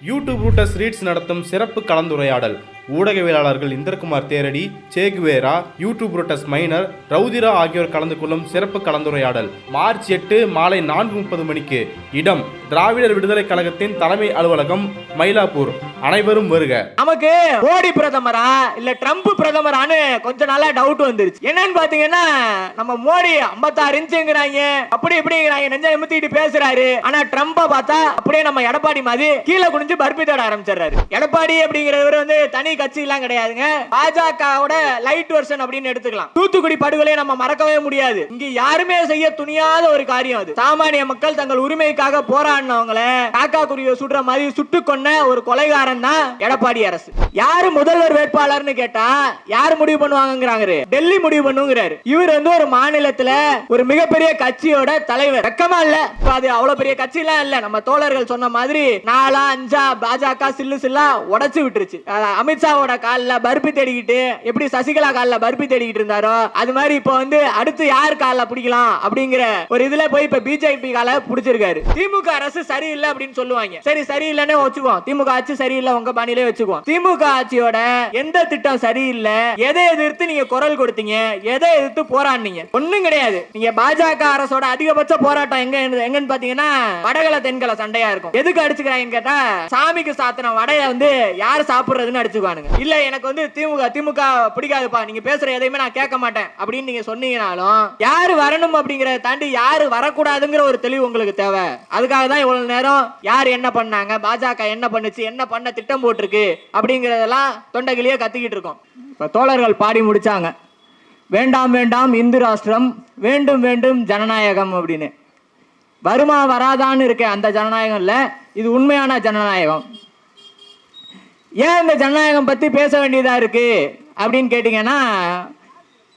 YouTube routers reads நடத்தும் சிறப்பு கலந்துரையாடல். ஊடகவியலாளர்கள் இந்திரகுமார் தேரடி, சேகுவேரா, யூடியூப் ரூட்டர்ஸ் மைனர், ரவுதிரா ஆகியோர் கலந்து கொள்ளும் சிறப்பு கலந்துரையாடல் மார்ச் 8 மாலை 4:30 மணிக்கு. இடம் திராவிடர் விடுதலை கழகத்தின் தலைமை அலுவலகம், மயிலாப்பூர். அனைவரும் வருக. நமக்கு மோடி பிரதமரா இல்ல ட்ரம்ப் பிரதமரான்னு கொஞ்ச நாளா டவுட் வந்துருச்சு. என்னன்னு பாத்தீங்கன்னா, நம்ம மோடி 56 இன்ச்சுங்கிறாங்க, அப்படி இப்படிங்கிறாங்க, நெஞ்ச நிமித்திட்டு பேசுறாரு. ஆனா ட்ரம்ப பார்த்தா அப்படியே நம்ம எடப்பாடி மாதிரி கீழே குனிஞ்சு பர்பி தேட ஆரம்பிச்சிடறாரு. எடப்பாடி அப்படிங்கிறவர் வந்து தனி கட்சி எல்லாம் கிடையாதுங்க, பாஜகவோட லைட் வெர்ஷன் அப்படின்னு எடுத்துக்கலாம். தூத்துக்குடி படுகொலை நம்ம மறக்கவே முடியாது. இங்க யாருமே செய்ய துணியாத ஒரு காரியம் அது. சாமானிய மக்கள் தங்கள் உரிமைக்காக போராடினவங்களை காக்கா குருவியை சுடுற மாதிரி சுட்டு கொன்ன ஒரு கொலைகாரன் தான் எடப்பாடி அரசு. யாரு முதல்வர் வேட்பாளர்னு கேட்டா யாரு முடிவு பண்ணுவாங்கிறாங்க, டெல்லி முடிவு பண்ணுங்கிறாரு. இவர் வந்து ஒரு மாநிலத்துல ஒரு மிகப்பெரிய கட்சியோட தலைவர். வெக்கமா இல்ல? அது அவ்வளவு பெரிய கட்சி எல்லாம் இல்ல. நம்ம தோழர்கள் சொன்ன மாதிரி 4 5 பாஜக சில்லு சில்லா உடைச்சு விட்டுருச்சு. அமித்ஷாவோட காலில் பர்பி தேடிக்கிட்டு எப்படி சசிகலா காலில் பர்பி தேடிக்கிட்டு இருந்தாரோ அது மாதிரி இப்ப வந்து அடுத்து யார் காலில் பிடிக்கலாம் அப்படிங்கிற ஒரு இதுல போய் இப்ப பிஜேபி கால பிடிச்சிருக்காரு. திமுக அரசு சரியில்லை அப்படின்னு சொல்லுவாங்க. சரி, சரியில்லைன்னு வச்சுக்குவோம். திமுக ஆட்சி சரியில்லை உங்க பாணியிலே வச்சுக்குவோம். திமுக ஆட்சியோட எந்த திட்டம் சரியில்லை, எதை எதிர்த்து நீங்க குரல் கொடுத்தீங்க, எதை எதிர்த்து போராடினீங்க? ஒண்ணும் கிடையாது. நீங்க பாஜக அரசோட அதிகபட்ச போராட்டம் எங்கன்னு பாத்தீங்கன்னா வடகல தென்கல சண்டையா இருக்கும். எதுக்கு அடிச்சுக்கிறாங்கன்னு கேட்டா, சாமிக்கு சாத்தின வடைய வந்து யார் சாப்பிடுறதுன்னு அடிச்சுக்குவானுங்க. இல்ல எனக்கு வந்து திமுக பிடிக்காதுப்பா, நீங்க பேசுற எதையுமே நான் கேட்க மாட்டேன் அப்படின்னு நீங்க சொன்னீங்கனாலும் யாரு வரணும் அப்படிங்கறத தாண்டி யாரு வரக்கூடாதுங்கிற ஒரு தெளிவு உங்களுக்கு தேவை. அதுக்காக தான் இவ்வளவு நேரம் யார் என்ன பண்ணாங்க, பாஜக என்ன பண்ணுச்சு, என்ன பண்ண திட்டம் போட்டிருக்கு அப்படிங்கறதெல்லாம் தொண்டைகிலேயே கத்திக்கிட்டு இருக்கோம். இப்ப தோழர்கள் பாடி முடிச்சாங்க, வேண்டாம் வேண்டாம் இந்து ராஷ்டிரம், வேண்டும் வேண்டும் ஜனநாயகம் அப்படின்னு. வருமா வராதான்னு இருக்க அந்த ஜனநாயகம் இல்ல, இது உண்மையான ஜனநாயகம். ஏன் இந்த ஜனநாயகம் பத்தி பேச வேண்டியதா இருக்கு அப்படின்னு கேட்டீங்கன்னா,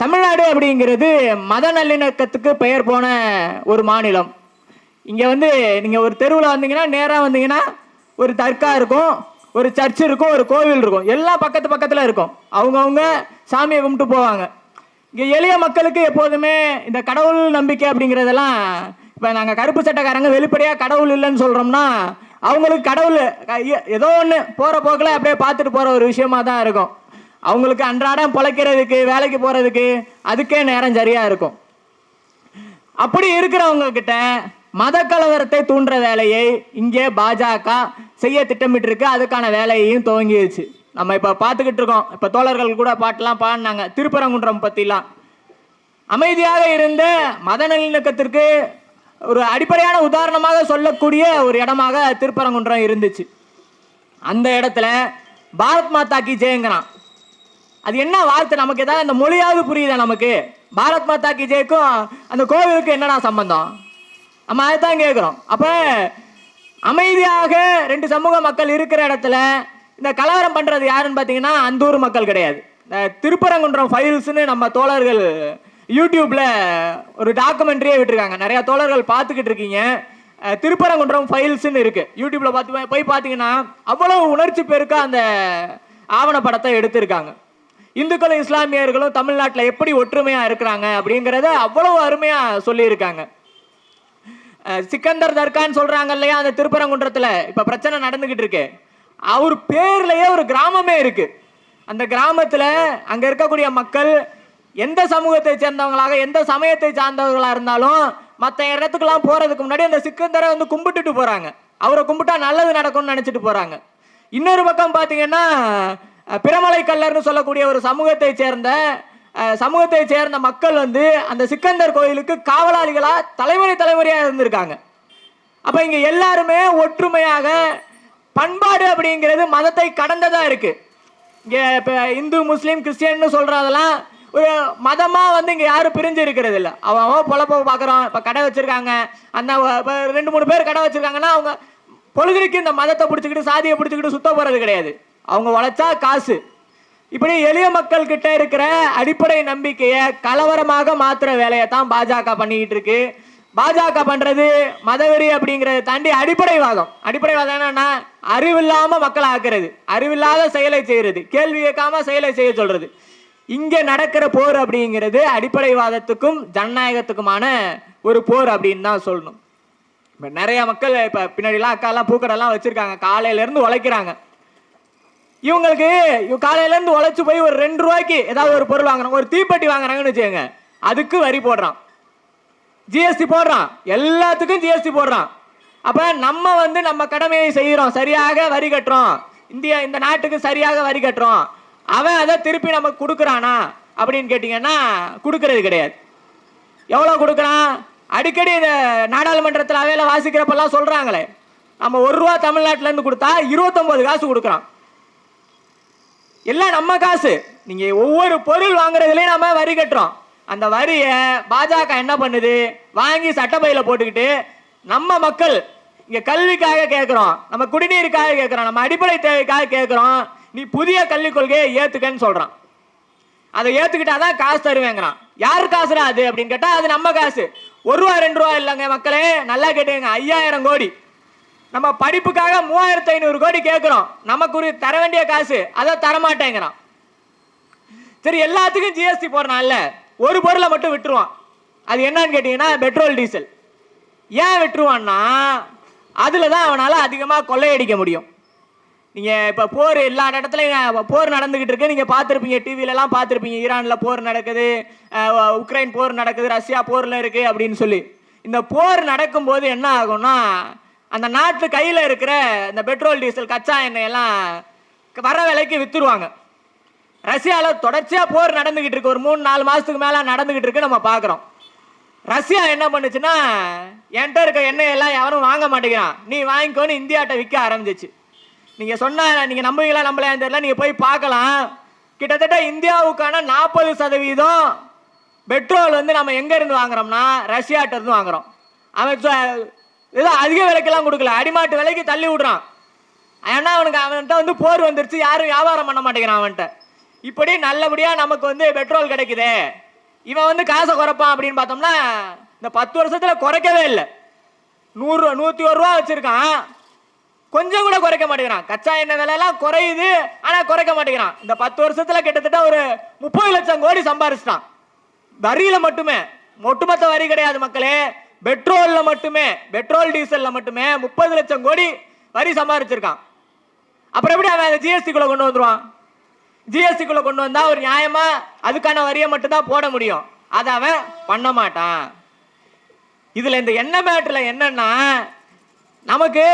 தமிழ்நாடு அப்படிங்கிறது மத நல்லிணக்கத்துக்கு பெயர் போன ஒரு மாநிலம். இங்க வந்து நீங்க ஒரு தெருவில் வந்தீங்கன்னா, நேரா வந்தீங்கன்னா ஒரு தர்கா இருக்கும், ஒரு சர்ச் இருக்கும், ஒரு கோவில் இருக்கும், எல்லாம் பக்கத்துல இருக்கும். அவங்கவுங்க சாமியை கும்பிட்டு போவாங்க. இங்க எளிய மக்களுக்கு எப்போதுமே இந்த கடவுள் நம்பிக்கை அப்படிங்கிறதெல்லாம், இப்ப நாங்க கருப்பு சட்டக்காரங்க வெளிப்படையா கடவுள் இல்லைன்னு சொல்றோம்னா, அவங்களுக்கு கடவுள் ஏதோ ஒன்று போற போக்கில் அப்படியே பார்த்துட்டு போற ஒரு விஷயமா தான் இருக்கும். அவங்களுக்கு அன்றாடம் பொழைக்கிறதுக்கு, வேலைக்கு போறதுக்கு அதுக்கே நேரம் சரியா இருக்கும். அப்படி இருக்கிறவங்க கிட்ட மத கலவரத்தை தூண்டுற வேலையை இங்கே பாஜக செய்ய திட்டமிட்டு இருக்கு. அதுக்கான வேலையையும் துவங்கிடுச்சு. நம்ம இப்ப பார்த்துக்கிட்டு இருக்கோம். இப்ப தோழர்கள் கூட பாட்டெல்லாம் பாடினாங்க திருப்பரங்குன்றம் பத்திலாம். அமைதியாக இருந்த மத நல்லிணக்கத்திற்கு ஒரு அடிப்படையான உதாரணமாக சொல்லக்கூடிய ஒரு இடமாக திருப்பரங்குன்றம் இருந்துச்சு. அந்த இடத்துல பாரத் மாதா கி ஜெயங்கிறான். அது என்ன வார்த்தை? நமக்கு ஏதாவது அந்த மொழியாவது புரியுதா நமக்கு? பாரத் மாதா கி ஜெயக்கும் அந்த கோவிலுக்கு என்னடா சம்பந்தம்? நம்ம அதைத்தான் கேட்கிறோம். அப்ப அமைதியாக 2 சமூக மக்கள் இருக்கிற இடத்துல இந்த கலவரம் பண்றது யாருன்னு பாத்தீங்கன்னா அந்த ஊர் மக்கள் கிடையாது. திருப்பரங்குன்றம் ஃபைல்ஸ்னு நம்ம தோழர்கள் யூடியூப்ல ஒரு டாக்குமெண்ட்ரியே விட்டுருக்காங்க. நிறைய தோழர்கள் பார்த்துக்கிட்டு இருக்கீங்க. திருப்பரங்குன்றம் ஃபைல்ஸ்னு இருக்கு யூடியூப்ல பார்த்து போய் பார்த்தீங்கன்னா, அவ்வளவு உணர்ச்சி பெருக்கா அந்த ஆவணப்படத்தை எடுத்திருக்காங்க. இந்துக்களும் இஸ்லாமியர்களும் தமிழ்நாட்டில் எப்படி ஒற்றுமையா இருக்கிறாங்க அப்படிங்கிறத அவ்வளவு அருமையா சொல்லியிருக்காங்க. சிக்கந்தர் தர்கான்னு சொல்றாங்க இல்லையா, அந்த திருப்பரங்குன்றத்துல இப்ப பிரச்சனை நடந்துகிட்டு இருக்கு. அவர் பேர்லயே ஒரு கிராமமே இருக்கு. அந்த கிராமத்துல அங்க இருக்கக்கூடிய மக்கள் எந்த சமூகத்தை சேர்ந்தவங்களாக, எந்த சமயத்தை சார்ந்தவர்களா இருந்தாலும் மற்ற இடத்துக்கெல்லாம் போறதுக்கு முன்னாடி அந்த சிக்கந்தரை வந்து கும்பிட்டுட்டு போறாங்க. அவரை கும்பிட்டா நல்லது நடக்கும்னு நினைச்சிட்டு போறாங்க. இன்னொரு பக்கம் பாத்தீங்கன்னா, பிரமலை கல்லர்னு சொல்லக்கூடிய ஒரு சமூகத்தை சேர்ந்த மக்கள் வந்து அந்த சிக்கந்தர் கோயிலுக்கு காவலாளிகளா தலைமுறையா இருந்திருக்காங்க. அப்ப இங்க எல்லாருமே ஒற்றுமையாக, பண்பாடு அப்படிங்கிறது மதத்தை கடந்ததா இருக்கு. இங்க இப்ப இந்து முஸ்லீம் கிறிஸ்டியன் சொல்றதெல்லாம் ஒரு மதமா வந்து இங்க யாரும் பிரிஞ்சு இருக்கிறது இல்லை. அவன் பொழப்ப பாக்குறோம். இப்ப கடை வச்சிருக்காங்க, அந்த 2-3 பேர் கடை வச்சிருக்காங்கன்னா அவங்க பொழுதுக்கு இந்த மதத்தை பிடிச்சிக்கிட்டு சாதியை பிடிச்சிக்கிட்டு சுத்த போறது கிடையாது. அவங்க உழைச்சா காசு. இப்படி எளிய மக்கள் கிட்ட இருக்கிற அடிப்படை நம்பிக்கையை கலவரமாக மாத்துற வேலையை தான் பாஜக பண்ணிக்கிட்டு இருக்கு. பாஜக பண்றது மதவெறி அப்படிங்கறத தாண்டி அடிப்படைவாதம் என்னன்னா, அறிவில்லாம மக்களை ஆக்குறது, அறிவில்லாத செயலை செய்யறது, கேள்வி கேட்காம செயலை செய்ய சொல்றது. இங்க நடக்கிற போர் அப்படிங்கிறது அடிப்படைவாதத்துக்கும் ஜனநாயகத்துக்குமான ஒரு போர் அப்படின்னு தான் சொல்லணும். இப்போ நிறைய மக்கள் இப்போ பின்னாடிலாம் அக்காலாம் பூக்கடைலாம் வச்சுருக்காங்க, காலையிலேருந்து உழைக்கிறாங்க. இவங்களுக்கு காலையிலேருந்து உழைச்சி போய் ஒரு 2 ரூபாய்க்கு ஏதாவது ஒரு பொருள் வாங்குறாங்க, ஒரு தீப்பெட்டி வாங்குறாங்கன்னு வச்சுக்கோங்க, அதுக்கு வரி போடுறான், ஜிஎஸ்டி போடுறான், எல்லாத்துக்கும் ஜிஎஸ்டி போடுறான். அப்போ நம்ம வந்து நம்ம கடமையை செய்கிறோம், சரியாக வரி கட்டுறோம், இந்த நாட்டுக்கு சரியாக வரி கட்டுறோம். அவன் அதை திருப்பி நமக்கு கொடுக்குறானா அப்படின்னு கேட்டிங்கன்னா கொடுக்கறது கிடையாது. எவ்வளோ கொடுக்குறான்? அடிக்கடி இந்த நாடாளுமன்றத்தில் அவையில் வாசிக்கிறப்பெல்லாம் சொல்கிறாங்களே, நம்ம 1 ரூபா தமிழ்நாட்டிலேருந்து கொடுத்தா 29 காசு கொடுக்குறான். எல்லாம் நம்ம காசு. நீங்கள் ஒவ்வொரு பொருள் வாங்குறதுலேயும் நம்ம வரி கட்டுறோம். அந்த வரியை பாஜக என்ன பண்ணுது? வாங்கி சட்டப்பையில போட்டுக்கிட்டு நம்ம மக்கள் இங்கே கல்விக்காக கேட்குறோம், நம்ம குடிநீருக்காக கேட்குறோம், நம்ம அடிப்படை தேவைக்காக கேட்குறோம், நீ புதிய கல்விக் கொள்கையை ஏற்றுக்கன்னு சொல்கிறான். அதை ஏற்றுக்கிட்டாதான் காசு தருவேங்கிறான். யார் காசுடா அது அப்படின்னு கேட்டால் அது நம்ம காசு. 1 ரூபா 2 ரூபா இல்லைங்க மக்களே, நல்லா கேட்டுங்க, 5000 கோடி. நம்ம படிப்புக்காக 3500 கோடி கேட்குறோம், நமக்கு தர வேண்டிய காசு அதை தரமாட்டேங்கிறான். சரி, எல்லாத்துக்கும் ஜிஎஸ்டி போடுறான்ல, ஒரு பொருளை மட்டும் விட்டுருவான். அது என்னன்னு கேட்டீங்கன்னா பெட்ரோல் டீசல். ஏன் விட்டுருவான்னா அதில் தான் அவனால் அதிகமாக கொள்ளையடிக்க முடியும். நீங்கள் இப்போ போர் எல்லா இடத்துலையும் போர் நடந்துக்கிட்டு இருக்கு, நீங்கள் பார்த்துருப்பீங்க, டிவிலலாம் பார்த்துருப்பீங்க, ஈரானில் போர் நடக்குது, உக்ரைன் போர் நடக்குது, ரஷ்யா போரில் இருக்குது அப்படின்னு சொல்லி. இந்த போர் நடக்கும்போது என்ன ஆகும்னா அந்த நாட்டு கையில் இருக்கிற இந்த பெட்ரோல் டீசல் கச்சா எண்ணெய் எல்லாம் வர விலைக்கு விற்றுருவாங்க. ரஷ்யாவில் தொடர்ச்சியாக போர் நடந்துக்கிட்டு இருக்கு, ஒரு 3-4 மாதத்துக்கு மேலே நடந்துக்கிட்டு இருக்கு, நம்ம பார்க்குறோம். ரஷ்யா என்ன பண்ணுச்சுன்னா என்கிட்ட இருக்க எண்ணெயெல்லாம் யாரும் வாங்க மாட்டேங்கிறான், நீ வாங்கிக்கோன்னு இந்தியாட்ட விற்க ஆரம்பிச்சிச்சு. நீங்கள் சொன்னால் நீங்கள் நம்புவீங்களா நம்பலையான்னு தெரியல, நீங்கள் போய் பார்க்கலாம். கிட்டத்தட்ட இந்தியாவுக்கான 40% பெட்ரோல் வந்து நம்ம எங்கேருந்து வாங்குறோம்னா ரஷ்யாட்ட இருந்து வாங்குறோம். அவன் ஏதோ அதிக விலைக்கெல்லாம் கொடுக்கல, அடிமாட்டு விலைக்கு தள்ளி விடுறான். ஏன்னா அவன்கிட்ட வந்து போர் வந்துருச்சு, யாரும் வியாபாரம் பண்ண மாட்டேங்கிறான் அவன்கிட்ட. இப்படி நல்லபடியாக நமக்கு வந்து பெட்ரோல் கிடைக்குது. இவன் வந்து காசை குறைப்பான் அப்படின்னு பார்த்தோம்னா இந்த 10 வருஷத்தில் குறைக்கவே இல்லை. 101 ரூபா வச்சுருக்கான், கொஞ்சம் கூட குறைக்க மாட்டேங்கிறான். கச்சா எண்ணெய் விலையெல்லாம் குறையுது, ஆனால் குறைக்க மாட்டேங்கிறான். இந்த 10 வருஷத்தில் கிட்டத்தட்ட ஒரு 30 லட்சம் கோடி சம்பாரிச்சிட்டான் வரியில் மட்டுமே. ஒட்டுமொத்த வரி கிடையாது மக்களே, பெட்ரோலில் மட்டுமே, பெட்ரோல் டீசலில் மட்டுமே 30 லட்சம் கோடி வரி சம்பாரிச்சிருக்கான். அப்புறம் எப்படி அவன் அந்த ஜிஎஸ்டிக்குள்ளே கொண்டு வந்துடுவான்? ஜிஎஸ்டிக்குள்ளே கொண்டு வந்தால் ஒரு நியாயமாக அதுக்கான வரியை மட்டும்தான் போட முடியும், அதை அவன் பண்ண மாட்டான். இதில் இந்த எண்ணெய் மேட்டரில் என்னன்னா நமக்கு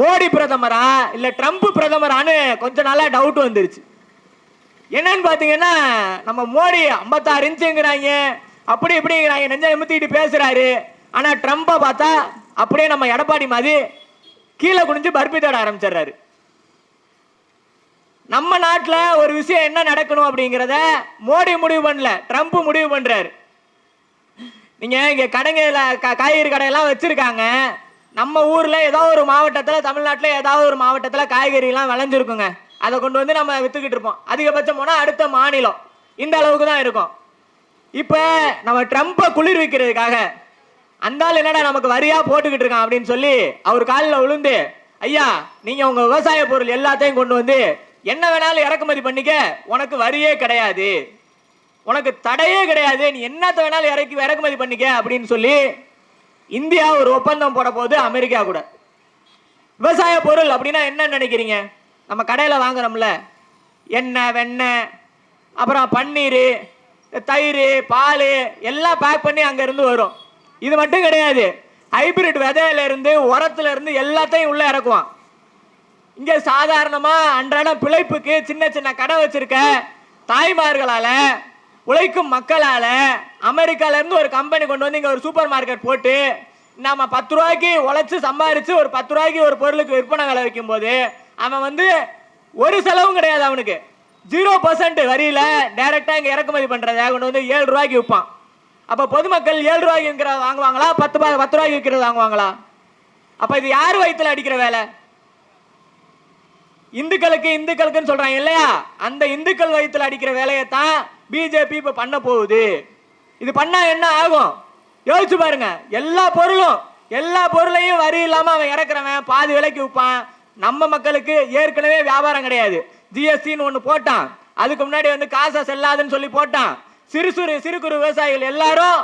மோடி பிரதமரா இல்லை ட்ரம்ப் பிரதமரான்னு கொஞ்ச நாளாக டவுட் வந்துருச்சு. என்னன்னு பார்த்தீங்கன்னா நம்ம மோடி 56 இன்ச்சுங்கிறாங்க, அப்படி இப்படிங்கிறாங்க, நெஞ்ச நிமித்திட்டு பேசுகிறாரு. ஆனால் ட்ரம்ப்பை பார்த்தா அப்படியே நம்ம எடப்பாடி மாதிரி கீழே குனிஞ்சு பர்பி தேட ஆரம்பிச்சிடுறாரு. நம்ம நாட்டில் ஒரு விஷயம் என்ன நடக்கணும் அப்படிங்கிறத மோடி முடிவு பண்ணல, ட்ரம்ப் முடிவு பண்ணுறாரு. நீங்கள் இங்கே கடைங்களில் காய்கறி கடையெல்லாம் வச்சுருக்காங்க. நம்ம ஊரில் ஏதோ ஒரு மாவட்டத்தில், தமிழ்நாட்டில் ஏதாவது ஒரு மாவட்டத்தில் காய்கறிலாம் விளைஞ்சிருக்குங்க, அதை கொண்டு வந்து நம்ம விற்றுக்கிட்டு இருப்போம். அதிகபட்சம் போனால் அடுத்த மாநிலம், இந்த அளவுக்கு தான் இருக்கும். இப்போ நம்ம ட்ரம்ப்பை குளிர்விக்கிறதுக்காக அந்த ஆள் என்னடா நமக்கு வரியாக போட்டுக்கிட்டு இருக்கான் அப்படின்னு சொல்லி அவர் காலில் விழுந்து, ஐயா நீங்கள் உங்கள் விவசாய பொருள் எல்லாத்தையும் கொண்டு வந்து என்ன வேணாலும் இறக்குமதி பண்ணிக்க, உனக்கு வரியே கிடையாது, உனக்கு தடையே கிடையாது, நீ என்னத்தை வேணாலும் இறக்குமதி பண்ணிக்க அப்படின்னு சொல்லி இந்தியா ஒரு ஒப்பந்தம் போட போகுது அமெரிக்கா கூட. விவசாய பொருள் அப்படின்னா என்ன நினைக்கிறீங்க? நம்ம கடையில் வாங்குறோம்ல, எண்ணெய், வெண்ணெய், அப்புறம் பன்னீர், தயிர், பால் எல்லாம் பேக் பண்ணி அங்கேருந்து வரும். இது மட்டும் கிடையாது, ஹைபிரிட் விதையிலேருந்து உரத்துலேருந்து எல்லாத்தையும் உள்ளே இறக்குவான். இங்கே சாதாரணமாக அன்றாட பிழைப்புக்கு சின்ன சின்ன கடை வச்சிருக்க தாய்மார்களால், உழைக்கும் மக்களால் அமெரிக்காவிலேருந்து ஒரு கம்பெனி கொண்டு வந்து இங்கே ஒரு சூப்பர் மார்க்கெட் போட்டு நம்ம 10 ரூபாய்க்கு உழைச்சி சம்பாரித்து ஒரு 10 ரூபாய்க்கு ஒரு பொருளுக்கு விற்பனை விலை வைக்கும் போது அவன் வந்து ஒரு செலவும் கிடையாது, அவனுக்கு 0% வரியில் டைரெக்டாக இங்கே இறக்குமதி பண்ணுறத கொண்டு வந்து 7 ரூபாய்க்கு விற்பான். அப்போ பொதுமக்கள் 7 ரூபாய்க்கு விற்கிறத வாங்குவாங்களா, 10 ரூபாய்க்கு விற்கிறத வாங்குவாங்களா? அப்போ இது யார் வயிற்றுல அடிக்கிற வேலை? இந்துக்களுக்குன்னு சொல்றாங்க இல்லையா, அந்த இந்துக்கள் வயிற்றுல அடிக்கிற வேலையை தான் பிஜேபி இப்ப பண்ண போகுது. இது பண்ணா என்ன ஆகும் யோசிச்சு பாருங்க. எல்லா பொருளையும் வரி இல்லாம அவன் இறக்குறவன் பாதி விலைக்கு விற்பான். நம்ம மக்களுக்கு ஏற்கனவே வியாபாரம் கிடையாது, ஜிஎஸ்டின்னு ஒன்று போட்டான், அதுக்கு முன்னாடி வந்து காசை செல்லாதுன்னு சொல்லி போட்டான். சிறு குறு விவசாயிகள் எல்லாரும்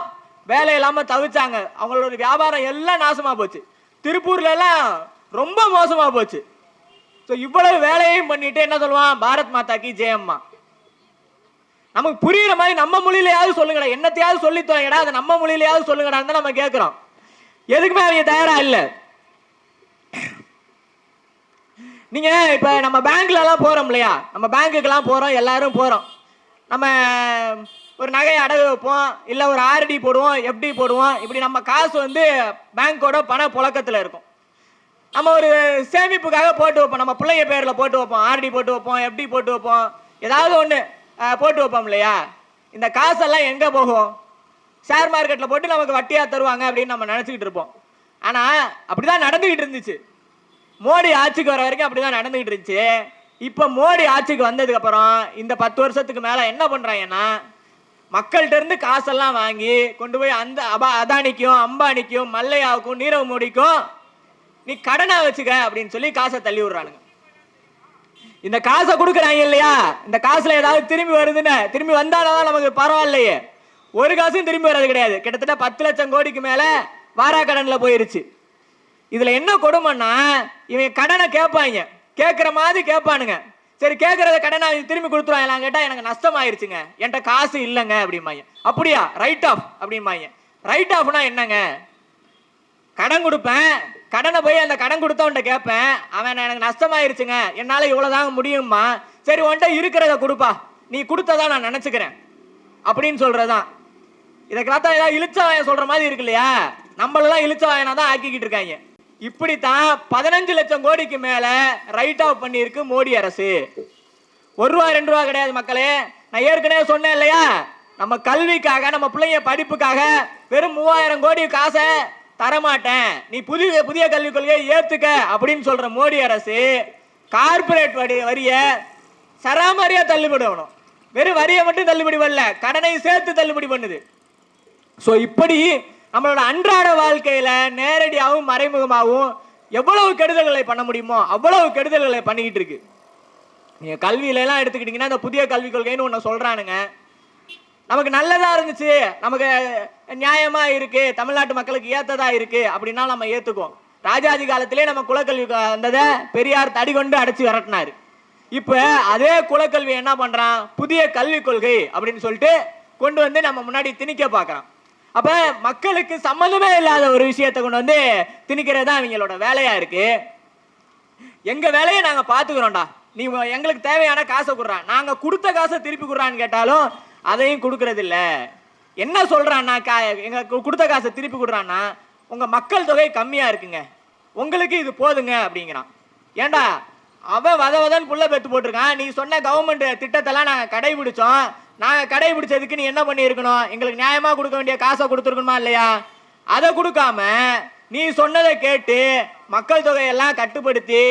வேலை இல்லாம தவிச்சாங்க, அவங்களோட வியாபாரம் எல்லாம் நாசமா போச்சு. திருப்பூர்ல எல்லாம் ரொம்ப மோசமா போச்சு. ஸோ இவ்வளவு வேலையும் பண்ணிட்டு என்ன சொல்லுவான், பாரத் மாதா கி ஜெயம்மா. நமக்கு புரியுற மாதிரி நம்ம மொழியிலையாவது சொல்லுங்கடா, என்னத்தையாவது சொல்லி தோங்கடா, அதை நம்ம மொழியிலையாவது சொல்லுங்கடான்னு தான் நம்ம கேட்கிறோம். எதுக்குமே அவங்க தயாரா இல்லை. நீங்க இப்ப நம்ம பேங்க்ல எல்லாம் போறோம் இல்லையா, நம்ம பேங்குக்கெல்லாம் போறோம், எல்லாரும் போறோம். நம்ம ஒரு நகையை அடகு வைப்போம், இல்ல ஒரு ஆர்டி போடுவோம், எஃப்டி போடுவோம். இப்படி நம்ம காசு வந்து பேங்கோட பண புழக்கத்துல இருக்கும். நம்ம ஒரு சேமிப்புக்காக போட்டு வைப்போம், நம்ம பிள்ளைங்க பேர்ல போட்டு வைப்போம், ஆர்டி போட்டு வைப்போம், எஃப்டி போட்டு வைப்போம், ஏதாவது ஒண்ணு போட்டு வைப்போம் இல்லையா. இந்த காசெல்லாம் எங்க போகும்? ஷேர் மார்க்கெட்ல போட்டு நமக்கு வட்டியா தருவாங்க அப்படின்னு நம்ம நினைச்சுக்கிட்டு இருப்போம். ஆனா அப்படிதான் நடந்துகிட்டு இருந்துச்சு. மோடி ஆட்சிக்கு வர வரைக்கும் அப்படிதான் நடந்துகிட்டு இருந்துச்சு. இப்ப மோடி ஆட்சிக்கு வந்ததுக்கு அப்புறம் இந்த 10 வருஷத்துக்கு மேல என்ன பண்றாங்கன்னா, மக்கள்கிட்ட இருந்து காசெல்லாம் வாங்கி கொண்டு போய் அந்த அதானிக்கும், அம்பானிக்கும், மல்லையாவுக்கும், நீரவ் மோடிக்கும் நீ கடனா வச்சுக்க அப்படின்னு சொல்லி காசை தள்ளி விடுறானுங்க. இந்த காசை கொடுக்குறாங்க இல்லையா, இந்த காசுல ஏதாவது திரும்பி வருதுன்னு, திரும்பி வந்தாலும் நமக்கு பரவாயில்லையே. ஒரு காசும் திரும்பி வர்றது கிடையாது. கிட்டத்தட்ட 10 லட்சம் கோடிக்கு மேல வாராக்கடன்ல போயிருச்சு. இதுல என்ன கொடுமைன்னா, இவன் கடனை கேட்பாங்க, கேட்கிற மாதிரி கேட்பானுங்க. சரி, கேட்கறத கடனை திரும்பி கொடுத்துருவாங்க. கேட்டா எனக்கு நஷ்டம் ஆயிருச்சுங்க, என்கிட்ட காசு இல்லைங்க அப்படிம்பாங்க. அப்படியா, ரைட் ஆஃப் அப்படிம்பாங்க. ரைட் ஆஃப்னா என்னங்க? கடன் கொடுப்பேன், கடனை போய் அந்த கடன் கொடுத்தவன்ட்ட கேட்பேன், அவன் எனக்கு நஷ்டமாயிருச்சுங்க, என்னால இவ்வளவுதாங்க முடியுமா, சரி உன்கிட்ட இருக்கிறத கொடுப்பா, நீ கொடுத்ததா நான் நினைச்சுக்கிறேன் அப்படின்னு சொல்றதான். இதை பார்த்தா ஏதாவது இழுச்சவாயன் சொல்ற மாதிரி இருக்கு இல்லையா, நம்மளெல்லாம் இழுச்சவாயனா தான் ஆக்கிக்கிட்டு இருக்காங்க. இப்படித்தான் 15 லட்சம் கோடிக்கு மேல ரைட் ஆஃப் பண்ணிருக்கு மோடி அரசு. 1 ரூபா 2 ரூபா கிடையாது மக்களே. நான் ஏற்கனவே சொன்னேன் இல்லையா, நம்ம கல்விக்காக, நம்ம பிள்ளைங்க படிப்புக்காக வெறும் 3000 கோடி காசை தரமாட்டேன், நீ புதிய கல்விக் கொள்கையை ஏத்துக்க அப்படின்னு சொல்ற மோடி அரசு கார்பரேட் வரிய சராமரியா தள்ளுபடி பண்ணணும். வெறும் வரியை மட்டும் தள்ளுபடி பண்ணல, கடனை சேர்த்து தள்ளுபடி பண்ணுது. சோ இப்படி நம்மளோட அன்றாட வாழ்க்கையில நேரடியாகவும் மறைமுகமாகவும் எவ்வளவு கெடுதல்களை பண்ண முடியுமோ அவ்வளவு கெடுதல்களை பண்ணிக்கிட்டு இருக்கு. நீங்க கல்வியில எல்லாம் எடுத்துக்கிட்டீங்கன்னா, இந்த புதிய கல்விக் கொள்கைன்னு ஒண்ணு சொல்றானுங்க. நமக்கு நல்லதா இருந்துச்சு, நமக்கு நியாயமா இருக்கு, தமிழ்நாட்டு மக்களுக்கு ஏத்ததா இருக்கு அப்படின்னா நம்ம ஏத்துக்குவோம். ராஜாஜி காலத்திலே நம்ம குலக்கல்வி வந்ததை பெரியார் தடி கொண்டு அடைச்சு விரட்டினாரு. இப்ப அதே குலக்கல்வி என்ன பண்றான், புதிய கல்விக் கொள்கை அப்படின்னு சொல்லிட்டு கொண்டு வந்து நம்ம முன்னாடி திணிக்க பாக்குறான். அப்ப மக்களுக்கு சம்பந்தமே இல்லாத ஒரு விஷயத்தை கொண்டு வந்து திணிக்கிறதா அவங்களோட வேலையா இருக்கு. எங்க வேலையை நாங்க பாத்துக்கிறோம்டா, நீ எங்களுக்கு தேவையான காசை கொடுறான், நாங்க கொடுத்த காசை திருப்பி கொடுறான்னு கேட்டாலும் அதையும் கொடுக்கறது இல்ல. என்ன சொல்றான்னா, எங்க கொடுத்த காசை திருப்பி கொடுறான்னா, உங்க மக்கள் தொகை கம்மியா இருக்குங்க, உங்களுக்கு இது போதுங்க அப்படிங்கிறான். ஏண்டா, அவன் வதவதன் புள்ள பெத்து போட்டிருக்கான், நீ சொன்ன கவர்மெண்ட் திட்டத்தெல்லாம் நாங்க கடைபிடிச்சோம், நாங்க கடைபிடிச்சதுக்கு நீ என்ன பண்ணி இருக்கணும், எங்களுக்கு நியாயமா கொடுக்க வேண்டிய காசை கொடுத்துருக்கணுமா இல்லையா? அதை கொடுக்காம நீ சொன்னதை கேட்டு மக்கள் தொகையெல்லாம் கட்டுப்படுத்தி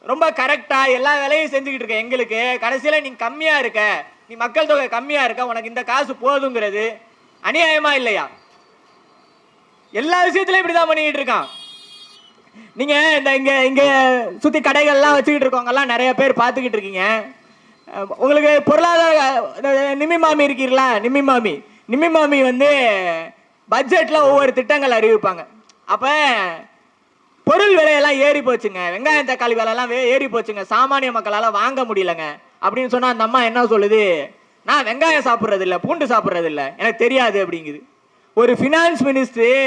ரொம்ப கரெக்டா எல்லா வேலையும் செஞ்சுக்கிட்டு இருக்க எங்களுக்கு, கடைசியில நீ கம்மியா இருக்க, நீ மக்கள் தொகை கம்மியா இருக்க, உனக்கு இந்த காசு போதுங்கிறது அநியாயமா இல்லையா? எல்லா விஷயத்திலயும் இப்படிதான் பண்ணிக்கிட்டு இருக்கான். நீங்க இந்த இங்க சுத்தி கடைகள்லாம் வச்சுக்கிட்டு இருக்கவங்க எல்லாம் நிறைய பேர் பார்த்துக்கிட்டு இருக்கீங்க. உங்களுக்கு பொருளாதார நிம்மி மாமி இருக்கீங்களா, நிம்மி மாமி வந்து பட்ஜெட்ல ஒவ்வொரு திட்டங்கள் அறிவிப்பாங்க. அப்ப பொருள் விலையெல்லாம் ஏறி போச்சுங்க, வெங்காயம் தக்காளி விலையெல்லாம் ஏறி போச்சுங்க, சாமானிய மக்களால வாங்க முடியலங்க அப்படின்னு சொன்னா அந்த அம்மா என்ன சொல்லுது, நான் வெங்காயம் சாப்பிட்றது இல்லை, பூண்டு சாப்பிட்றது இல்லை, எனக்கு தெரியாது அப்படிங்குது. ஒரு பினான்ஸ் மினிஸ்டர்,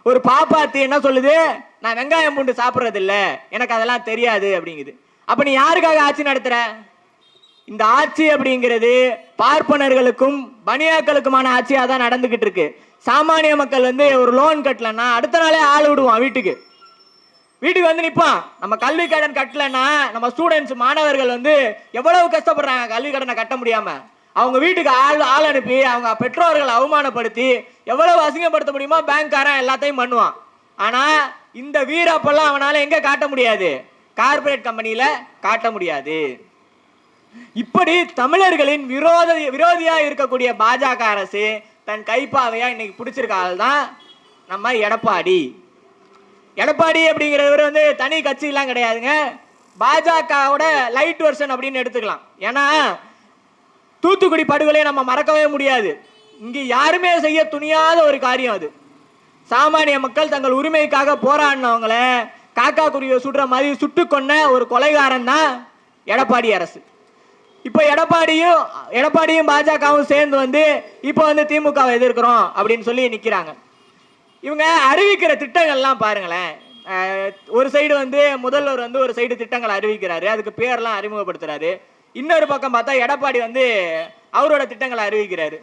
ஒரு பாப்பாத்தி என்ன சொல்லுது, நான் வெங்காயம் பூண்டு சாப்பிட்றது இல்லை, எனக்கு அதெல்லாம் தெரியாது அப்படிங்குது. அப்ப நீ யாருக்காக ஆட்சி நடத்துற? இந்த ஆட்சி அப்படிங்கிறது பார்ப்பனர்களுக்கும் பனியாக்களுக்குமான ஆட்சியா தான் நடந்துகிட்டு இருக்கு. சாமானிய மக்கள் வந்து ஒரு லோன் கட்டலன்னா அடுத்த நாளே ஆள் விடுவான், வீட்டுக்கு வந்து நிற்பான். நம்ம கல்வி கடன் கட்டலன்னா நம்ம ஸ்டூடெண்ட்ஸ் மாணவர்கள் வந்து எவ்வளவு கஷ்டப்படுறாங்க கல்வி கடனை கட்ட முடியாம. அவங்க வீட்டுக்கு ஆள் அனுப்பி அவங்க பெற்றோர்களை அவமானப்படுத்தி எவ்வளவு அசிங்கப்படுத்த முடியுமோ பேங்க்காரன் எல்லாத்தையும் பண்ணுவான். ஆனா இந்த வீரப்பெல்லாம் அவனால எங்க காட்ட முடியாது, கார்பரேட் கம்பெனியில காட்ட முடியாது. இப்படி தமிழர்களின் விரோதியா இருக்கக்கூடிய பாஜக அரசு தன் கைப்பாவையா இன்னைக்கு பிடிச்சிருக்க ஆள் தான் நம்ம எடப்பாடி. எடப்பாடி அப்படிங்கிறவர் வந்து தனி கட்சி எல்லாம் கிடையாதுங்க, பாஜகவோட லைட் வெர்ஷன் அப்படின்னு எடுத்துக்கலாம். ஏன்னா தூத்துக்குடி படுகொலையை நம்ம மறக்கவே முடியாது, இங்க யாருமே செய்ய துணியாத ஒரு காரியம் அது. சாமானிய மக்கள் தங்கள் உரிமைக்காக போராடினவங்கள காக்கா குருவியை சுடுற மாதிரி சுட்டு கொன்ன ஒரு கொலைகாரன் தான் எடப்பாடி அரசு. இப்போ எடப்பாடியும் பாஜகவும் சேர்ந்து வந்து இப்போ வந்து திமுகவை எதிர்க்கிறோம் அப்படின்னு சொல்லி நிற்கிறாங்க. இவங்க அறிவிக்கிற திட்டங்கள்லாம் பாருங்களேன். ஒரு சைடு வந்து முதல்வர் வந்து ஒரு சைடு திட்டங்களை அறிவிக்கிறாரு, அதுக்கு பேர்லாம் அறிமுகப்படுத்துறாரு. இன்னொரு பக்கம் பார்த்தா எடப்பாடி வந்து அவரோட திட்டங்களை அறிவிக்கிறாரு.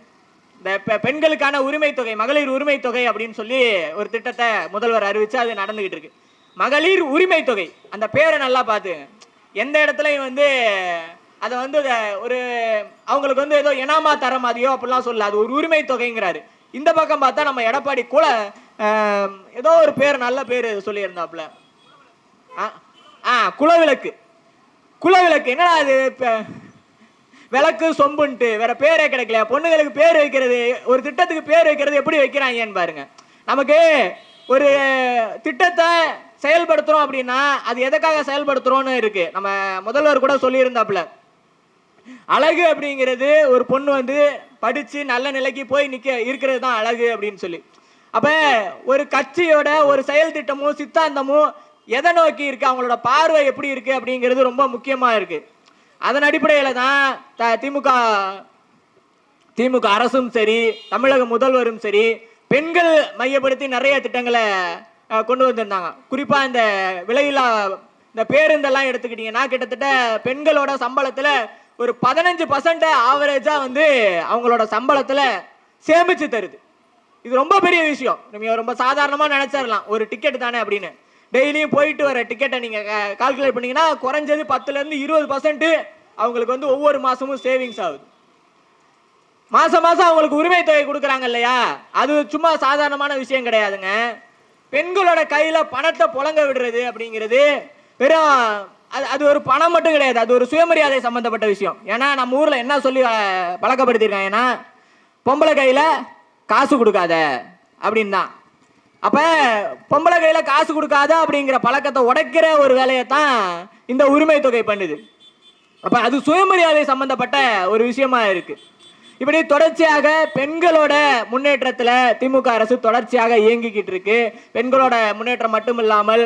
இந்த பெண்களுக்கான உரிமை தொகை, மகளிர் உரிமை தொகை அப்படின்னு சொல்லி ஒரு திட்டத்தை முதல்வர் அறிவிச்சு அது நடந்துகிட்டு இருக்கு. மகளிர் உரிமை தொகை அந்த பேரை நல்லா பார்த்து எந்த இடத்துலையும் வந்து அதை வந்து ஒரு அவங்களுக்கு வந்து ஏதோ இனாமா தர மாதிரியோ அப்படிலாம் சொல்லல, அது ஒரு உரிமை தொகைங்கிறாரு. இந்த பக்கம் பார்த்தா நம்ம எடப்பாடி ஏதோ ஒரு பேர், நல்ல பேர் சொல்லியிருந்தாப்புல, குலவிளக்கு. குலவிளக்கு என்னடா அது, விளக்கு சொம்புன்ட்டு வேற பேரே கிடைக்கல. பொண்ணுங்களுக்கு பேர் வைக்கிறது, ஒரு திட்டத்துக்கு பேர் வைக்கிறது எப்படி வைக்கிறாங்கன்னு பாருங்க. நமக்கு ஒரு திட்டத்தை செயல்படுத்துறோம் அப்படின்னா அது எதுக்காக செயல்படுத்துறோம்னு இருக்கு. நம்ம முதல்வர் கூட சொல்லியிருந்தாப்புல, அழகு அப்படிங்கிறது ஒரு பொண்ணு வந்து படிச்சு நல்ல நிலைக்கு போய் இருக்கிறது தான் அழகு அப்படின்னு சொல்லி. அப்ப ஒரு கட்சியோட ஒரு செயல் திட்டமும் சித்தாந்தமும் எதை நோக்கி இருக்கு, அவங்களோட பார்வை எப்படி இருக்கு அப்படிங்கிறது ரொம்ப முக்கியமா இருக்கு. அதன் அடிப்படையில தான் திமுக அரசும் சரி, தமிழக முதல்வரும் சரி, பெண்கள் மையப்படுத்தி நிறைய திட்டங்களை கொண்டு வந்திருந்தாங்க. குறிப்பா இந்த விலையில்லா இந்த பேருந்தெல்லாம் எடுத்துக்கிட்டீங்கன்னா கிட்டத்தட்ட பெண்களோட சம்பளத்துல ஒரு 15% ஆவரேஜா வந்து அவங்களோட சம்பளத்துல சேமிச்சு தருது. இது ரொம்ப பெரிய விஷயம். நீங்க ரொம்ப சாதாரணமா நினைச்சிடலாம், ஒரு டிக்கெட் தானே அப்படின்னு. டெய்லியும் போயிட்டு வர டிக்கெட்டை நீங்க கால்குலேட் பண்ணீங்கன்னா குறைஞ்சது 10-20% அவங்களுக்கு வந்து ஒவ்வொரு மாசமும் சேவிங்ஸ் ஆகுது. மாசம் அவங்களுக்கு உரிமை தொகை கொடுக்குறாங்க இல்லையா, அது சும்மா சாதாரணமான விஷயம் கிடையாதுங்க. பெண்களோட கையில பணத்தை புழங்க விடுறது அப்படிங்கிறது வெறும் அது ஒரு பணம் மட்டும் கிடையாது, அது ஒரு சுயமரியாதை சம்பந்தப்பட்ட விஷயம். ஏன்னா நம்ம ஊர்ல என்ன சொல்லி பழக்கப்படுத்திருக்காங்கன்னா, பொம்பளை கையில காசு கொடுக்காத அப்படின்னு தான். அப்ப பொம்பளை கையில காசு கொடுக்காத அப்படிங்கிற பழக்கத்தை உடைக்கிற ஒரு வேலையை தான் இந்த உரிமை தொகை பண்ணுது. அப்ப அது சுயமரியாதை சம்பந்தப்பட்ட ஒரு விஷயமா இருக்கு. இப்படி தொடர்ச்சியாக பெண்களோட முன்னேற்றத்துல திமுக அரசு தொடர்ச்சியாக இயங்கிக்கிட்டு இருக்கு. பெண்களோட முன்னேற்றம் மட்டும் இல்லாமல்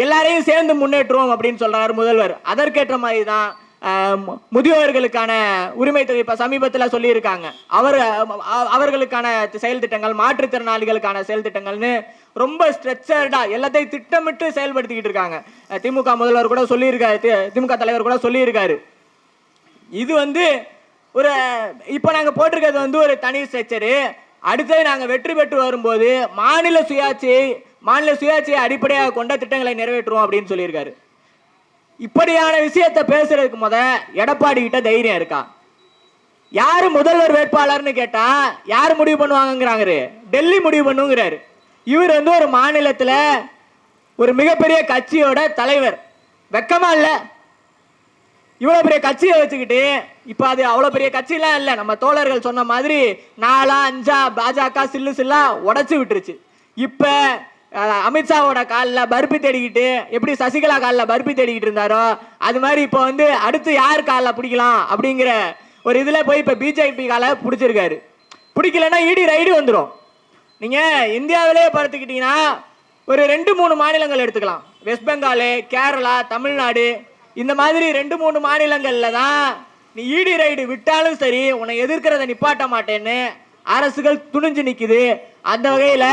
எல்லாரையும் சேர்ந்து முன்னேற்றுவோம் அப்படின்னு சொல்றாரு முதல்வர். அதற்கேற்ற மாதிரி தான் முதியோர்களுக்கான உரிமை தொகை இப்ப சமீபத்தில் சொல்லியிருக்காங்க. அவர்களுக்கான செயல் திட்டங்கள், மாற்றுத்திறனாளிகளுக்கான செயல் திட்டங்கள்னு ரொம்ப ஸ்ட்ரெச்சர்டா எல்லாத்தையும் திட்டமிட்டு செயல்படுத்திக்கிட்டு இருக்காங்க. திமுக முதல்வர் கூட சொல்லியிருக்காரு, திமுக தலைவர் கூட சொல்லியிருக்காரு. இது வந்து ஒரு இப்ப நாங்க போட்டிருக்கிறது வந்து ஒரு தனி ஸ்ட்ரக்சரு. அடுத்தது நாங்க வெற்றி பெற்று வரும்போது மாநில சுயாட்சியை அடிப்படையாக கொண்ட திட்டங்களை நிறைவேற்றுவோம் அப்படின்னு சொல்லியிருக்காரு. இப்படியான விஷயத்தை பேசுறதுக்கு எடப்பாடி கிட்ட தைரியம் இருக்கா? யாரு முதல்வர் வேட்பாளர்னு கேட்டா யாரு முடிவு பண்ணுவாங்கிறாங்க, டெல்லி முடிவு பண்ணுங்கிறாரு. இவர் வந்து ஒரு மாநிலத்துல ஒரு மிகப்பெரிய கட்சியோட தலைவர். வெக்கமா இல்ல? இவ்வளவு பெரிய கட்சியை வச்சுக்கிட்டு, இப்ப அது அவ்வளவு பெரிய கட்சியெல்லாம் இல்ல, நம்ம தோழர்கள் சொன்ன மாதிரி 4-5 பாஜக சில்லா உடைச்சு விட்டுருச்சு. இப்ப அமித்ஷாவோட காலில் பருப்பி தேடிக்கிட்டு எப்படி சசிகலா காலில் பருப்பி தேடிக்கிட்டு இருந்தாரோ அது மாதிரி இப்போ வந்து அடுத்து யார் காலில் பிடிக்கலாம் அப்படிங்கிற ஒரு இதில் போய் இப்போ பிஜேபி காலை பிடிச்சிருக்காரு. பிடிக்கலன்னா இடி ரைடு வந்துடும். நீங்கள் இந்தியாவிலே பார்த்துக்கிட்டீங்கன்னா ஒரு 2-3 மாநிலங்கள் எடுத்துக்கலாம். வெஸ்ட் பெங்கால், கேரளா, தமிழ்நாடு, இந்த மாதிரி 2-3 மாநிலங்களில் தான் நீ இடி ரைடு விட்டாலும் சரி உன்னை எதிர்க்கிறத நிப்பாட்ட மாட்டேன்னு அரசுகள் துணிஞ்சு நிற்குது. அந்த வகையில்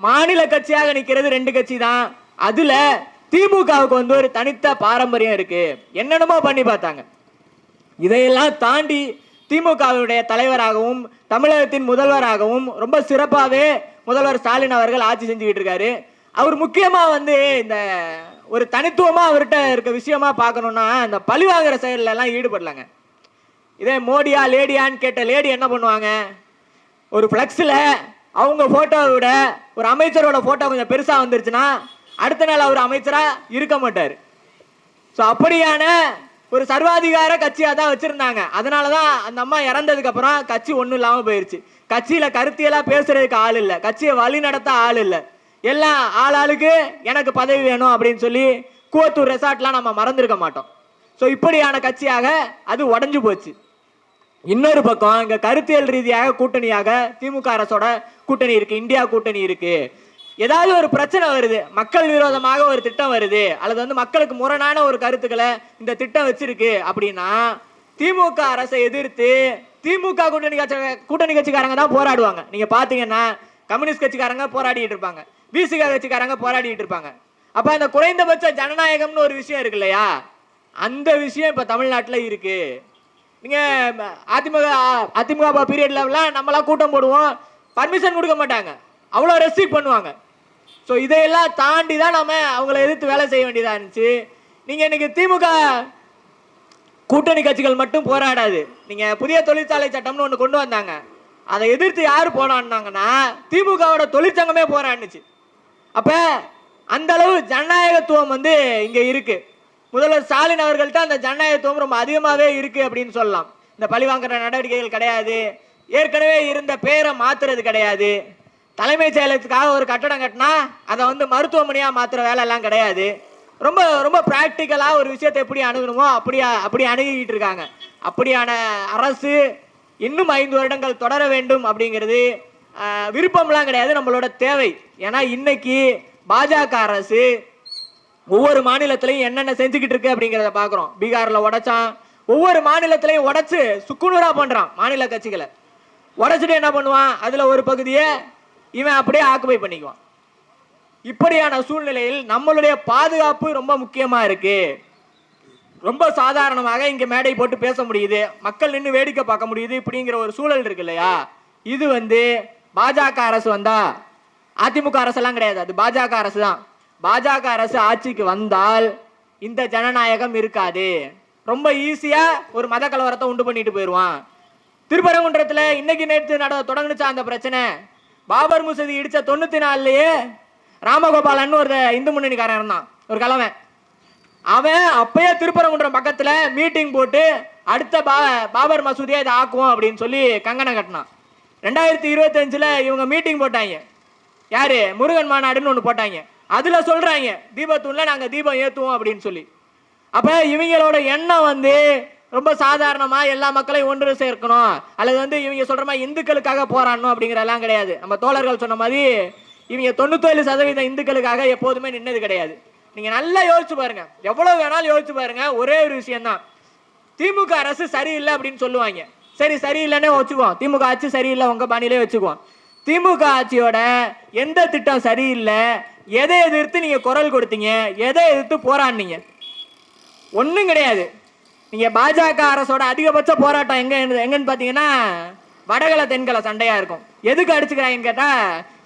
மாநில கட்சியாக நிற்கிறது 2 கட்சி தான். அதுல திமுகவுக்கு வந்து ஒரு தனித்த பாரம்பரியம் இருக்கு. என்னென்னமோ பண்ணி பார்த்தாங்க. இதையெல்லாம் தாண்டி திமுகவுடைய தலைவராகவும் தமிழகத்தின் முதல்வராகவும் ரொம்ப சிறப்பாகவே முதல்வர் ஸ்டாலின் அவர்கள் ஆட்சி செஞ்சுக்கிட்டு இருக்காரு. அவர் முக்கியமா வந்து இந்த ஒரு தனித்துவமா அவர்கிட்ட இருக்க விஷயமா பார்க்கணும்னா இந்த பழிவாங்கிற செயல்ல எல்லாம் ஈடுபடலாங்க. இதே மோடியா லேடியான்னு கேட்ட லேடி என்ன பண்ணுவாங்க, ஒரு பிளக்ஸ்ல அவங்க போட்டோவை விட ஒரு அமைச்சரோட போட்டோ கொஞ்சம் பெருசா வந்துருச்சுன்னா அடுத்த நாள் அவர் அமைச்சரா இருக்க மாட்டார். ஸோ அப்படியான ஒரு சர்வாதிகார கட்சியா தான் வச்சிருந்தாங்க. அதனாலதான் அந்த அம்மா இறந்ததுக்கு அப்புறம் கட்சி ஒன்றும் இல்லாம போயிருச்சு. கட்சியில கருத்தியெல்லாம் பேசுறதுக்கு ஆள் இல்லை, கட்சியை வழி நடத்த ஆள் இல்லை. எல்லாம் ஆளுக்கு எனக்கு பதவி வேணும் அப்படின்னு சொல்லி கூவத்தூர் ரெசார்ட்லாம் நம்ம மறந்துருக்க மாட்டோம். ஸோ இப்படியான கட்சியாக அது உடஞ்சு போச்சு. இன்னொரு பக்கம் இங்க கருத்தியல் ரீதியாக கூட்டணியாக திமுக அரசோட கூட்டணி இருக்கு, இந்தியா கூட்டணி இருக்கு. ஏதாவது ஒரு பிரச்சனை வருது, மக்கள் விரோதமாக ஒரு திட்டம் வருது, அல்லது வந்து மக்களுக்கு முரணான ஒரு கருத்துக்களை இந்த திட்டம் வச்சிருக்கு அப்படின்னா திமுக அரசை எதிர்த்து திமுக கூட்டணி கட்சிக்காரங்க தான் போராடுவாங்க. நீங்க பாத்தீங்கன்னா கம்யூனிஸ்ட் கட்சிக்காரங்க போராடிட்டு இருப்பாங்க, விசிக கட்சிக்காரங்க போராடிட்டு இருப்பாங்க. அப்ப அந்த குறைந்தபட்ச ஜனநாயகம்னு ஒரு விஷயம் இருக்கு இல்லையா, அந்த விஷயம் இப்ப தமிழ்நாட்டில் இருக்கு. நீங்க அதிமுக பீரியட்ல நம்மளாம் கூட்டம் போடுவோம், பர்மிஷன் கொடுக்க மாட்டாங்க, அவ்வளோ ரெஸ்ட்ரிக்ட் பண்ணுவாங்க. ஸோ இதையெல்லாம் தாண்டி தான் நம்ம அவங்கள எதிர்த்து வேலை செய்ய வேண்டியதாக இருந்துச்சு. நீங்கள் இன்னைக்கு திமுக கூட்டணி கட்சிகள் மட்டும் போராடாது. நீங்கள் புதிய தொழிற்சாலை சட்டம்னு ஒன்று கொண்டு வந்தாங்க, அதை எதிர்த்து யார் போராடினாங்கன்னா திமுகவோட தொழிற்சங்கமே போராடினுச்சு. அப்போ அந்த அளவு ஜனநாயகத்துவம் வந்து இங்கே இருக்கு. முதல்வர் ஸ்டாலின் அவர்கள்ட்ட அந்த ஜனநாயகத்துவம் ரொம்ப அதிகமாகவே இருக்கு அப்படின்னு சொல்லலாம். இந்த பழிவாங்குற நடவடிக்கைகள் கிடையாது, ஏற்கனவே இருந்த பேரை மாத்துறது கிடையாது, தலைமைச் செயலகத்துக்காக ஒரு கட்டடம் கட்டினா அதை வந்து மருத்துவமனையாக மாற்றுற வேலையெல்லாம் கிடையாது. ரொம்ப ரொம்ப ப்ராக்டிக்கலாக ஒரு விஷயத்தை எப்படி அணுகணுமோ அப்படி அணுகிக்கிட்டு இருக்காங்க. அப்படியான அரசு இன்னும் 5 வருடங்கள் தொடர வேண்டும் அப்படிங்கிறது விருப்பம்லாம் கிடையாது, நம்மளோட தேவை. ஏன்னா இன்னைக்கு பாஜக அரசு ஒவ்வொரு மாநிலத்திலையும் என்னென்ன செஞ்சுக்கிட்டு இருக்கு அப்படிங்கிறத பார்க்குறோம். பீகாரில் உடைச்சான், ஒவ்வொரு மாநிலத்திலையும் உடைச்சு சுக்குநூறா பண்ணுறான். மாநில கட்சிகளை உடைச்சிட்டு என்ன பண்ணுவான், அதில் ஒரு பகுதியை இவன் அப்படியே ஆக்குபை பண்ணிக்குவான். இப்படியான சூழ்நிலையில் நம்மளுடைய பாதுகாப்பு ரொம்ப முக்கியமா இருக்கு. ரொம்ப சாதாரணமாக இங்க மேடை போட்டு பேச முடியுது, மக்கள் நின்று வேடிக்கை பார்க்க முடியுது, இப்படிங்கிற ஒரு சூழல் இருக்கு இல்லையா. இது வந்து பாஜக அரசு வந்தா, அதிமுக அரசெல்லாம் கிடையாது, அது பாஜக அரசு தான். பாஜக அரசு ஆட்சிக்கு வந்தால் இந்த ஜனநாயகம் இருக்காது. ரொம்ப ஈஸியா ஒரு மத கலவரத்தை உண்டு பண்ணிட்டு போயிடுவான். திருப்பரங்குன்றத்துல இன்னைக்கு நேற்று தொடங்குச்சா அந்த பிரச்சனை. பாபர் மசூதி இடிச்ச 94லயே ராமகோபாலன் ஒரு இந்து முன்னணிக்காரன் இருந்தான், ஒரு கலவன். அவன் அப்பயே திருப்பரங்குன்றம் பக்கத்துல மீட்டிங் போட்டு அடுத்த பாபர் மசூதியை இதை ஆக்குவோம் அப்படின்னு சொல்லி கங்கணம் கட்டினான். 2025ல் இவங்க மீட்டிங் போட்டாங்க, யாரு, முருகன் மாநாடுன்னு ஒன்று போட்டாங்க. அதுல சொல்றாங்க தீபத்தூண்ல நாங்க தீபம் ஏத்துவோம் அப்படின்னு சொல்லி. அப்ப இவங்களோட எண்ணம் வந்து ரொம்ப சாதாரணமா எல்லா மக்களையும் ஒன்று சேர்க்கணும், அல்லது வந்து இவங்க சொல்ற மாதிரி இந்துக்களுக்காக போராடணும் அப்படிங்கிறதெல்லாம் கிடையாது. நம்ம தோழர்கள் சொன்ன மாதிரி இவங்க 97% இந்துக்களுக்காக எப்போதுமே நின்னது கிடையாது. நீங்க நல்லா யோசிச்சு பாருங்க, எவ்வளவு வேணாலும் யோசிச்சு பாருங்க. ஒரே ஒரு விஷயம் தான், திமுக அரசு சரியில்லை அப்படின்னு சொல்லுவாங்க. சரி, சரியில்லைன்னே வச்சுக்குவோம், திமுக ஆட்சி சரியில்லை உங்க பாணியிலே வச்சுக்குவோம். திமுக ஆட்சியோட எந்த திட்டம் சரியில்லை, எதை எதிர்த்து நீங்க குரல் கொடுத்தீங்க, எதை எதிர்த்து போராடினீங்க? ஒன்றும் கிடையாது. நீங்க பாஜக அரசோட அதிகபட்ச போராட்டம் எங்கன்னு பாத்தீங்கன்னா வடகலை தென்கலை சண்டையா இருக்கும். எதுக்கு அடிச்சுக்கிறாங்கன்னு கேட்டா,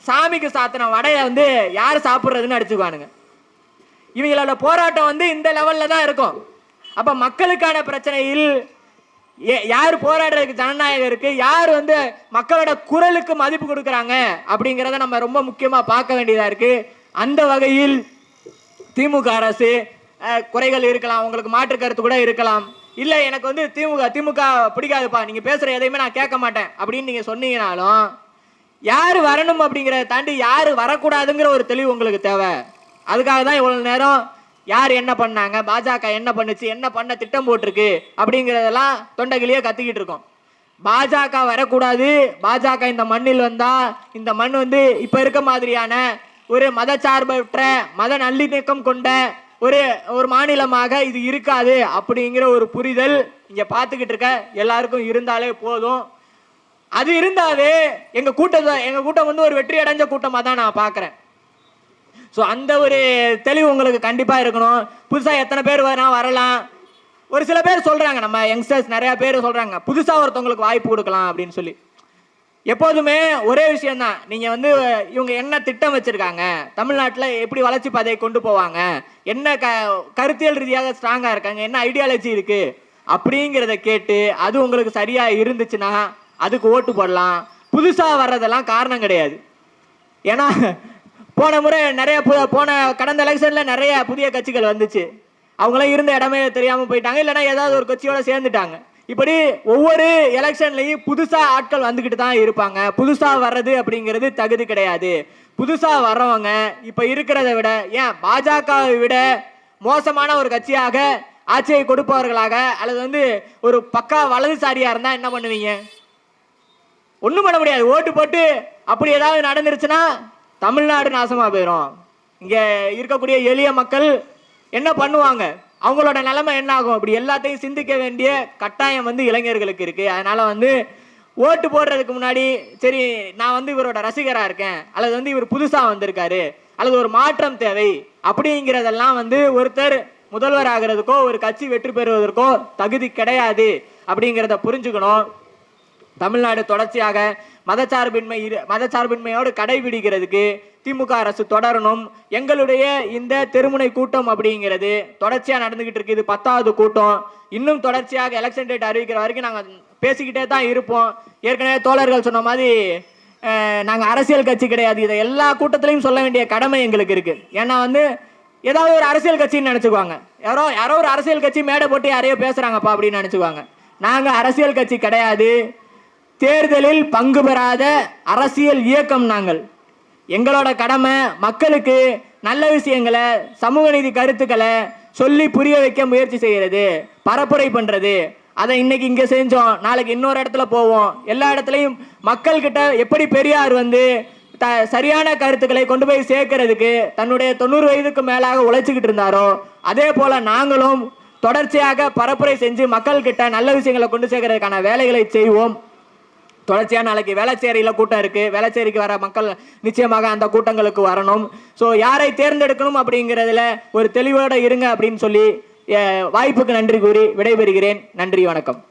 சாமிக்கு சாத்தின வடையை வந்து யார் சாப்பிட்றதுன்னு அடிச்சுக்குவானுங்க. இவங்களோட போராட்டம் வந்து இந்த லெவல்ல தான் இருக்கும். அப்ப மக்களுக்கான பிரச்சனையில் யார் போராடுறதுக்கு ஜனநாயகம் இருக்கு, யார் வந்து மக்களோட குரலுக்கு மதிப்பு கொடுக்குறாங்க அப்படிங்கிறத நம்ம ரொம்ப முக்கியமா பார்க்க வேண்டியதா இருக்கு. அந்த வகையில் திமுக அரசு குறைகள் இருக்கலாம், உங்களுக்கு மாற்று கருத்து கூட இருக்கலாம். இல்ல எனக்கு வந்து திமுக பிடிக்காதுப்பா, நீங்க பேசுற எதையுமே நான் கேட்க மாட்டேன் அப்படின்னு நீங்க சொன்னீங்கனாலும், யாரு வரணும் அப்படிங்கிறத தாண்டி யாரு வரக்கூடாதுங்கிற ஒரு தெளிவு உங்களுக்கு தேவை. அதுக்காக தான் இவ்வளவு நேரம் யார் என்ன பண்ணாங்க, பாஜக என்ன பண்ணுச்சு, என்ன பண்ண திட்டம் போட்டிருக்கு அப்படிங்கிறதெல்லாம் தொண்டைகிலேயே கத்திக்கிட்டு இருக்கோம். பாஜக வரக்கூடாது, பாஜக இந்த மண்ணில் வந்தா இந்த மண் வந்து இப்ப இருக்க மாதிரியான ஒரு மதச்சார்பற்ற மத நல்லிணக்கம் கொண்ட ஒரு மாநிலமாக இது இருக்காது அப்படிங்கிற ஒரு புரிதல் இங்க பார்த்துக்கிட்டு இருக்க எல்லாருக்கும் இருந்தாலே போதும். அது இருந்தாவே எங்க கூட்டம் வந்து ஒரு வெற்றி அடைஞ்ச கூட்டமா தான் நான் பாக்குறேன். ஸோ அந்த ஒரு தெளிவு உங்களுக்கு கண்டிப்பா இருக்கணும். புதுசா எத்தனை பேர் வரலாம், ஒரு சில பேர் சொல்றாங்க, நம்ம யங்ஸ்டர்ஸ் நிறைய பேர் சொல்றாங்க புதுசா ஒருத்தவங்களுக்கு வாய்ப்பு கொடுக்கலாம் அப்படின்னு சொல்லி. எப்போதுமே ஒரே விஷயம் தான், நீங்க வந்து இவங்க என்ன திட்டம் வச்சிருக்காங்க, தமிழ்நாட்டில் எப்படி வளர்ச்சி பாதையை கொண்டு போவாங்க, என்ன கருத்தியல் ரீதியாக ஸ்ட்ராங்கா இருக்காங்க, என்ன ஐடியாலஜி இருக்கு அப்படிங்கிறத கேட்டு அது உங்களுக்கு சரியா இருந்துச்சுன்னா அதுக்கு ஓட்டு போடலாம். புதுசா வர்றதெல்லாம் காரணம் கிடையாது. ஏன்னா போன முறை கடந்த எலெக்ஷன்ல நிறைய புதிய கட்சிகள் வந்துச்சு, அவங்களாம் இருந்த இடமே தெரியாம போயிட்டாங்க, இல்லைன்னா ஏதாவது ஒரு கட்சியோட சேர்ந்துட்டாங்க. இப்படி ஒவ்வொரு எலெக்ஷன்லையும் புதுசா ஆட்கள் வந்துகிட்டு தான் இருப்பாங்க. புதுசா வர்றது அப்படிங்கிறது தகுதி கிடையாது. புதுசா வர்றவங்க இப்ப இருக்கிறத விட, ஏன் பாஜகவை விட மோசமான ஒரு கட்சியாக ஆட்சியை கொடுப்பவர்களாக, அல்லது வந்து ஒரு பக்கா வலதுசாரியா இருந்தா என்ன பண்ணுவீங்க? ஒண்ணும் பண்ண முடியாது. ஓட்டு போட்டு அப்படி ஏதாவது நடந்துருச்சுன்னா தமிழ்நாடு நாசமா போயிடும். இங்க இருக்கக்கூடிய எளிய மக்கள் என்ன பண்ணுவாங்க, அவங்களோட நிலைமை என்ன ஆகும், அப்படி எல்லாத்தையும் சிந்திக்க வேண்டிய கட்டாயம் வந்து இளைஞர்களுக்கு இருக்கு. அதனால வந்து ஓட்டு போடுறதுக்கு முன்னாடி சரி நான் வந்து இவரோட ரசிகரா இருக்கேன், அல்லது வந்து இவர் புதுசா வந்திருக்காரு, அல்லது ஒரு மாற்றம் தேவை அப்படிங்கிறதெல்லாம் வந்து ஒருத்தர் முதல்வர் ஆகிறதுக்கோ ஒரு கட்சி வெற்றி பெறுவதற்கோ தகுதி கிடையாது அப்படிங்கிறத புரிஞ்சுக்கணும். தமிழ்நாடு தொடர்ச்சியாக மதச்சார்பின்மையோடு கடைபிடிக்கிறதுக்கு திமுக அரசு தொடரணும். எங்களுடைய இந்த தெருமுனை கூட்டம் அப்படிங்கிறது தொடர்ச்சியாக நடந்துகிட்டு இருக்கு. இது 10வது கூட்டம். இன்னும் தொடர்ச்சியாக எலெக்ஷன் டேட் அறிவிக்கிற வரைக்கும் நாங்கள் பேசிக்கிட்டே தான் இருப்போம். ஏற்கனவே தோழர்கள் சொன்ன மாதிரி நாங்கள் அரசியல் கட்சி கிடையாது. இதை எல்லா கூட்டத்திலையும் சொல்ல வேண்டிய கடமை எங்களுக்கு இருக்கு. ஏன்னா வந்து ஏதாவது ஒரு அரசியல் கட்சின்னு நினச்சிக்குவாங்க. யாரோ ஒரு அரசியல் கட்சி மேடை போட்டு யாரையோ பேசுகிறாங்கப்பா அப்படின்னு நினச்சிக்குவாங்க. நாங்கள் அரசியல் கட்சி கிடையாது. தேர்தலில் பங்கு பெறாத அரசியல் இயக்கம் நாங்கள். எங்களோட கடமை மக்களுக்கு நல்ல விஷயங்களை, சமூக நீதி கருத்துக்களை சொல்லி புரிய வைக்க முயற்சி செய்கிறது, பரப்புரை பண்ணுறது. அதை இன்னைக்கு இங்கே செஞ்சோம், நாளைக்கு இன்னொரு இடத்துல போவோம். எல்லா இடத்துலையும் மக்கள்கிட்ட எப்படி பெரியார் வந்து சரியான கருத்துக்களை கொண்டு போய் சேர்க்கறதுக்கு தன்னுடைய 90 வயதுக்கு மேலாக உழைச்சிக்கிட்டு இருந்தாரோ, அதே போல நாங்களும் தொடர்ச்சியாக பரப்புரை செஞ்சு மக்கள்கிட்ட நல்ல விஷயங்களை கொண்டு சேர்க்கறதுக்கான வேலைகளை செய்வோம். தொடர்ச்சியாக நாளைக்கு வேளச்சேரியில் கூட்டம் இருக்குது. வேளச்சேரிக்கு வர மக்கள் நிச்சயமாக அந்த கூட்டங்களுக்கு வரணும். ஸோ யாரை தேர்ந்தெடுக்கணும் அப்படிங்கிறதுல ஒரு தெளிவோடு இருங்க அப்படின்னு சொல்லி வாய்ப்புக்கு நன்றி கூறி விடைபெறுகிறேன். நன்றி, வணக்கம்.